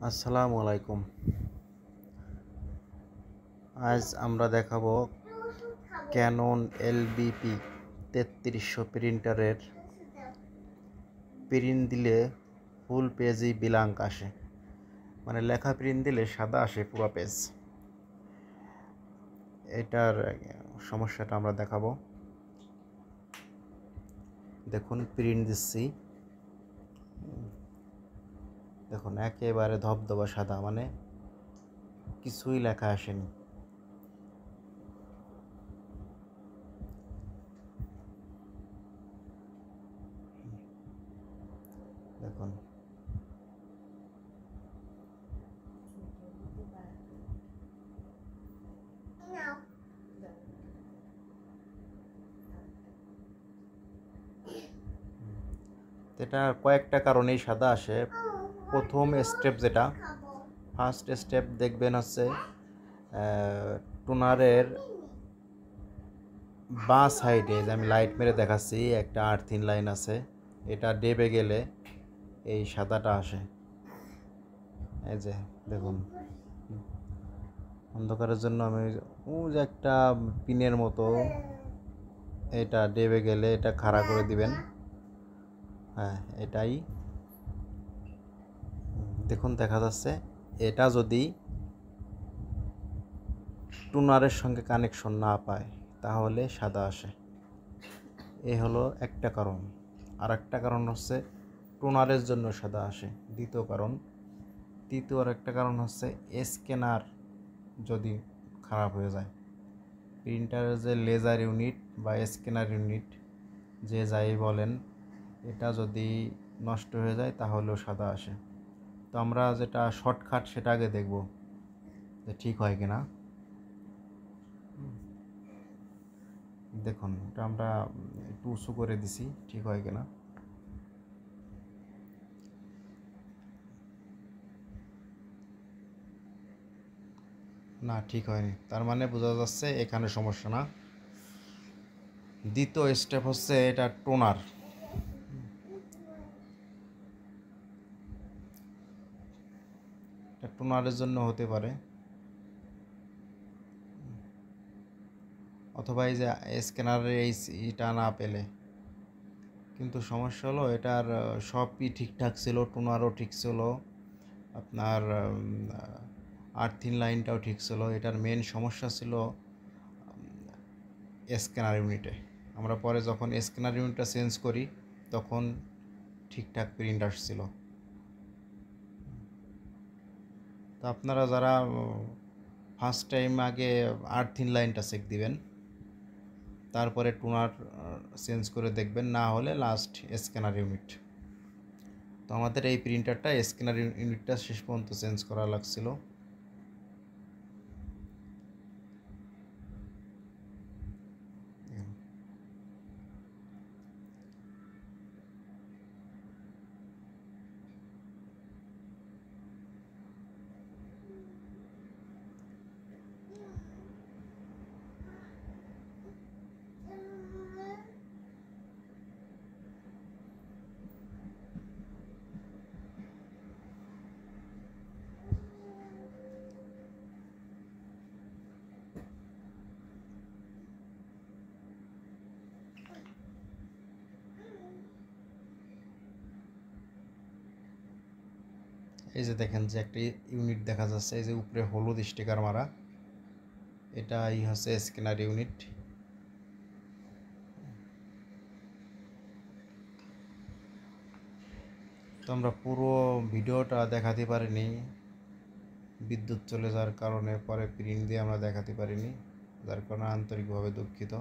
আসসালামু আলাইকুম। আজ আমরা দেখাবো ক্যানন এলবিপি 3300 প্রিন্টারের প্রিন্ট দিলে ফুল পেজই ব্ল্যাঙ্ক আসে, মানে লেখা প্রিন্ট দিলে সাদা আসে পুরো পেজ। এটার সমস্যাটা আমরা দেখাবো। দেখুন প্রিন্ট দিচ্ছি, দেখুন একেবারে ধবধবা সাদা, মানে কিছুই লেখা আসেনি। দেখুন এটা কয়েকটা কারণেই সাদা আসে। প্রথম স্টেপ যেটা, ফার্স্ট স্টেপ দেখবেন হচ্ছে টোনারের বাঁ সাইডে, যে আমি লাইট মেরে দেখাচ্ছি, একটা আর্থিন লাইন আছে, এটা ডেবে গেলে এই সাদাটা আসে। এই যে দেখুন, অন্ধকারের জন্য আমি যে একটা পিনের মতো, এটা ডেবে গেলে এটা খাড়া করে দিবেন। হ্যাঁ, এটাই দেখুন দেখা যাচ্ছে। এটা যদি টুনারের সঙ্গে কানেকশন না পায় তাহলে সাদা আসে। এ হলো একটা কারণ। আর একটা কারণ হচ্ছে টোনারের জন্য সাদা আসে দ্বিতীয় কারণ। তৃতীয় আর একটা কারণ হচ্ছে স্ক্যানার যদি খারাপ হয়ে যায়, প্রিন্টারের যে লেজার ইউনিট বা স্ক্যানার ইউনিট যে যাই বলেন, এটা যদি নষ্ট হয়ে যায় তাহলেও সাদা আসে। তো আমরা যেটা শর্টকাট সেটা আগে দেখব যে ঠিক হয় কিনা। দেখুন এটা আমরা একটু উঁচু করে দিছি, ঠিক হয় কিনা। না, ঠিক হয়নি, তার মানে বোঝা যাচ্ছে এখানে সমস্যা না। দ্বিতীয় স্টেপ হচ্ছে এটা টোনার। এটা টোনারের জন্য হতে পারে, অথবা এই যে স্ক্যানারের এইটা না পেলে। কিন্তু সমস্যা হলো এটার সবই ঠিকঠাক ছিল, টোনারও ঠিক ছিল, আপনার আর্থিন লাইনটাও ঠিক ছিল। এটার মেন সমস্যা ছিল স্ক্যানার ইউনিটে। আমরা পরে যখন স্ক্যানার ইউনিটটা চেঞ্জ করি তখন ঠিকঠাক প্রিন্ট আসছিল। তো আপনারা যারা ফার্স্ট টাইম আগে আর্থিন লাইনটা চেক দিবেন, তারপরে টোনার চেঞ্জ করে দেখবেন, না হলে লাস্ট স্ক্যানার ইউনিট। তো আমাদের এই প্রিন্টারটা স্ক্যানার ইউনিটটা শেষ পর্যন্ত চেঞ্জ করা লাগছিল। এই যে দেখেন যে একটা ইউনিট দেখা যাচ্ছে, এই যে উপরে হলুদ স্টিকার মারা, এটাই হচ্ছে স্ক্যানার ইউনিট। তো আমরা পুরো ভিডিওটা দেখাতে পারিনি, বিদ্যুৎ চলে যাওয়ার কারণে পরে প্রিন্ট দিয়ে আমরা দেখাতে পারিনি, যার কারণে আন্তরিকভাবে দুঃখিত।